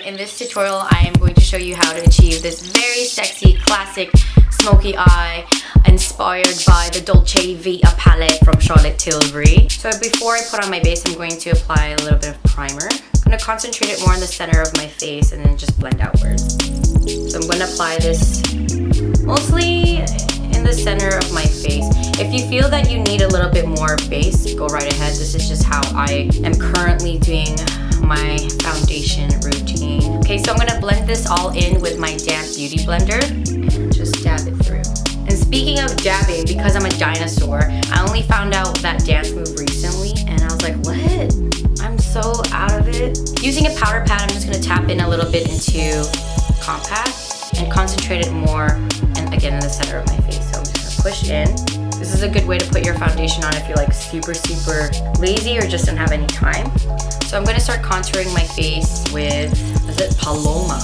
In this tutorial, I am going to show you how to achieve this very sexy, classic, smoky eye inspired by the Dolce Vita palette from Charlotte Tilbury. So before I put on my base, I'm going to apply a little bit of primer. I'm going to concentrate it more in the center of my face and then just blend outwards. So I'm going to apply this mostly in the center of my face. If you feel that you need a little bit more base, go right ahead. This is just how I am currently doing my foundation routine. Okay, so I'm gonna blend this all in with my damp beauty blender and just dab it through. And speaking of dabbing, because I'm a dinosaur, I only found out that dance move recently and I was like, what? I'm so out of it. Using a powder pad, I'm just gonna tap in a little bit into compact and concentrate it more, and again in the center of my face. So I'm just gonna push in. This is a good way to put your foundation on if you're like super lazy or just don't have any time. So I'm gonna start contouring my face with, is it Paloma?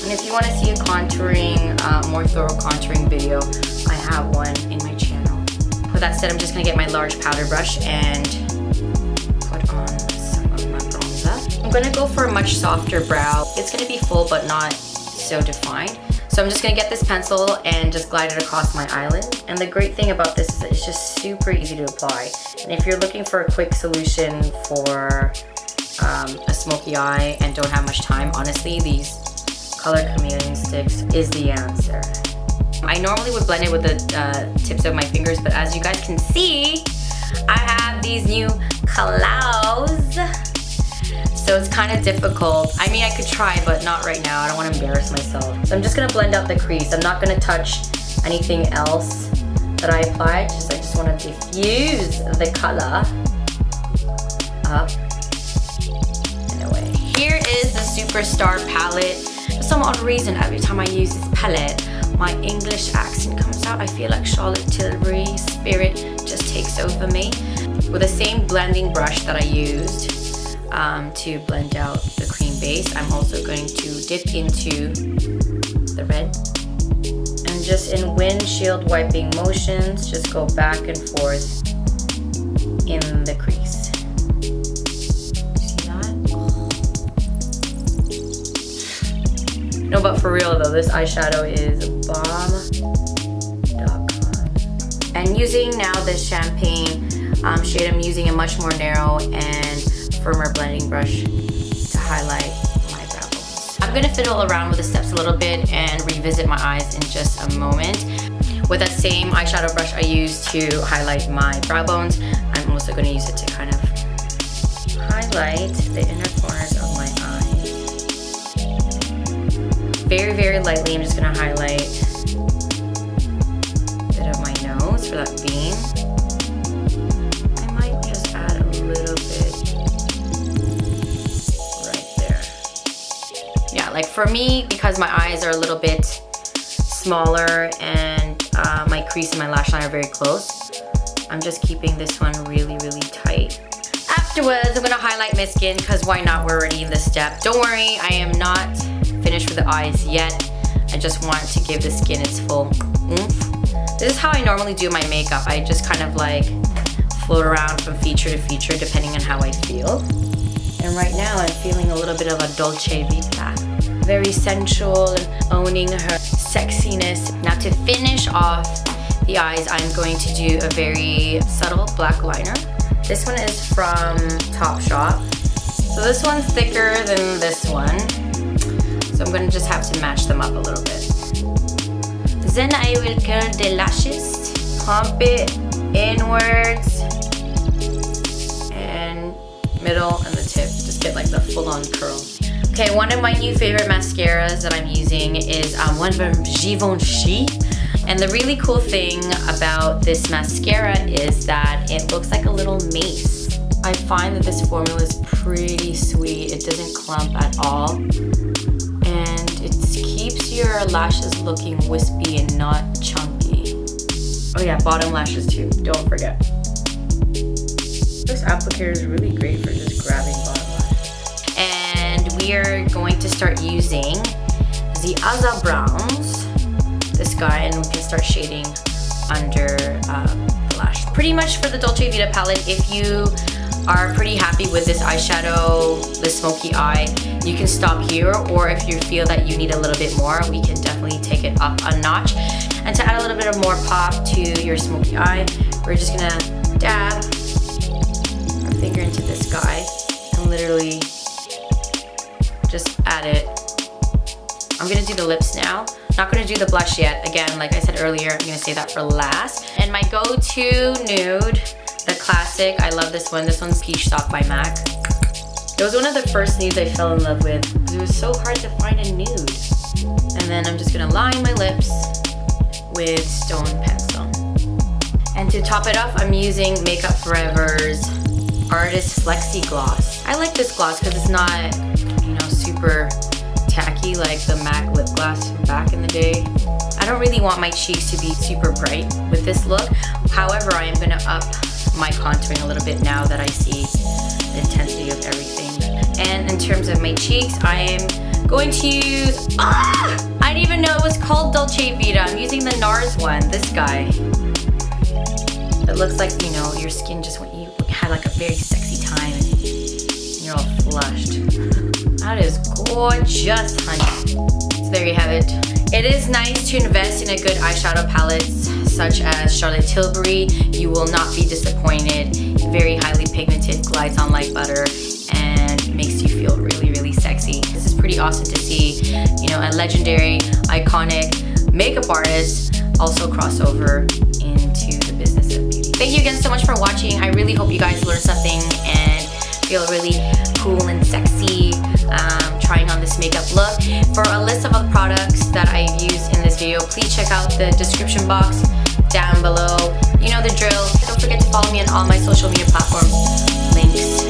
And if you wanna see a contouring, more thorough contouring video, I have one in my channel. With that said, I'm just gonna get my large powder brush and put on some of my bronzer. I'm gonna go for a much softer brow. It's gonna be full but not so defined. So I'm just gonna get this pencil and just glide it across my eyelid. And the great thing about this is that it's just super easy to apply. And if you're looking for a quick solution for a smoky eye and don't have much time, honestly, these color chameleon sticks is the answer. I normally would blend it with the tips of my fingers, but as you guys can see, I have these new clouds. So it's kind of difficult. I mean, I could try, but not right now. I don't want to embarrass myself. So I'm just going to blend out the crease. I'm not going to touch anything else that I applied. I just want to diffuse the color up and away. Here is the Superstar palette. For some odd reason, every time I use this palette, my English accent comes out. I feel like Charlotte Tilbury spirit just takes over me. With the same blending brush that I used to blend out the cream base, I'm also going to dip into the red and just in windshield wiping motions, just go back and forth in the crease. See that? No, but for real though, this eyeshadow is bomb.com. And using now this champagne shade, I'm using a much more narrow and firmer blending brush to highlight my brow bones. I'm gonna fiddle around with the steps a little bit and revisit my eyes in just a moment. With that same eyeshadow brush I used to highlight my brow bones, I'm also gonna use it to kind of highlight the inner corners of my eyes. Very lightly, I'm just gonna highlight a bit of my nose for that V. I might just add a little bit. Like for me, because my eyes are a little bit smaller and my crease and my lash line are very close, I'm just keeping this one really tight. Afterwards, I'm gonna highlight my skin because why not? We're already in this step. Don't worry, I am not finished with the eyes yet. I just want to give the skin its full oomph. This is how I normally do my makeup. I just kind of like float around from feature to feature depending on how I feel. And right now I'm feeling a little bit of a Dolce Vita. Very sensual and owning her sexiness. Now to finish off the eyes, I'm going to do a very subtle black liner. This one is from TOPSHOP. So this one's thicker than this one. So I'm going to just have to match them up a little bit. Then I will curl the lashes, pump it inwards and middle and the tip. Just get like the full-on curl. Okay, one of my new favorite mascaras that I'm using is one from GIVENCHY. And the really cool thing about this mascara is that it looks like a little mace. I find that this formula is pretty sweet. It doesn't clump at all. And it keeps your lashes looking wispy and not chunky. Oh yeah, bottom lashes too, don't forget. This applicator is really great for just grabbing bottom lashes. And we are going to start using the Aza Browns, this guy, and we can start shading under the lash. Pretty much for the Dolce Vita palette, if you are pretty happy with this eyeshadow, the smoky eye, you can stop here, or if you feel that you need a little bit more, we can definitely take it up a notch. And to add a little bit of more pop to your smoky eye, we're just gonna dab our finger into this guy and literally just add it. I'm gonna do the lips now. Not gonna do the blush yet. Again, like I said earlier, I'm gonna save that for last. And my go-to nude, the classic, I love this one. This one's Peach Soft by MAC. It was one of the first nudes I fell in love with. It was so hard to find a nude. And then I'm just gonna line my lips with Stone Pencil. And to top it off, I'm using Makeup Forever's Artist Flexi Gloss. I like this gloss because it's not, you know, super tacky like the MAC lip gloss from back in the day. I don't really want my cheeks to be super bright with this look. However, I am gonna up my contouring a little bit now that I see the intensity of everything. And in terms of my cheeks, I am going to use, I didn't even know it was called Dolce Vita. I'm using the NARS one, this guy. It looks like, you know, your skin just went, you had like a very sexy time and you're all flushed. That is gorgeous, honey. So there you have it. It is nice to invest in a good eyeshadow palette such as Charlotte Tilbury. You will not be disappointed. Very highly pigmented, glides on like butter, and makes you feel really, really sexy. This is pretty awesome to see, you know, a legendary, iconic makeup artist also cross over into the business of beauty. Thank you again so much for watching. I really hope you guys learned something and feel really cool and sexy trying on this makeup look. For a list of other products that I've used in this video, please check out the description box down below. You know the drill. Don't forget to follow me on all my social media platforms. Links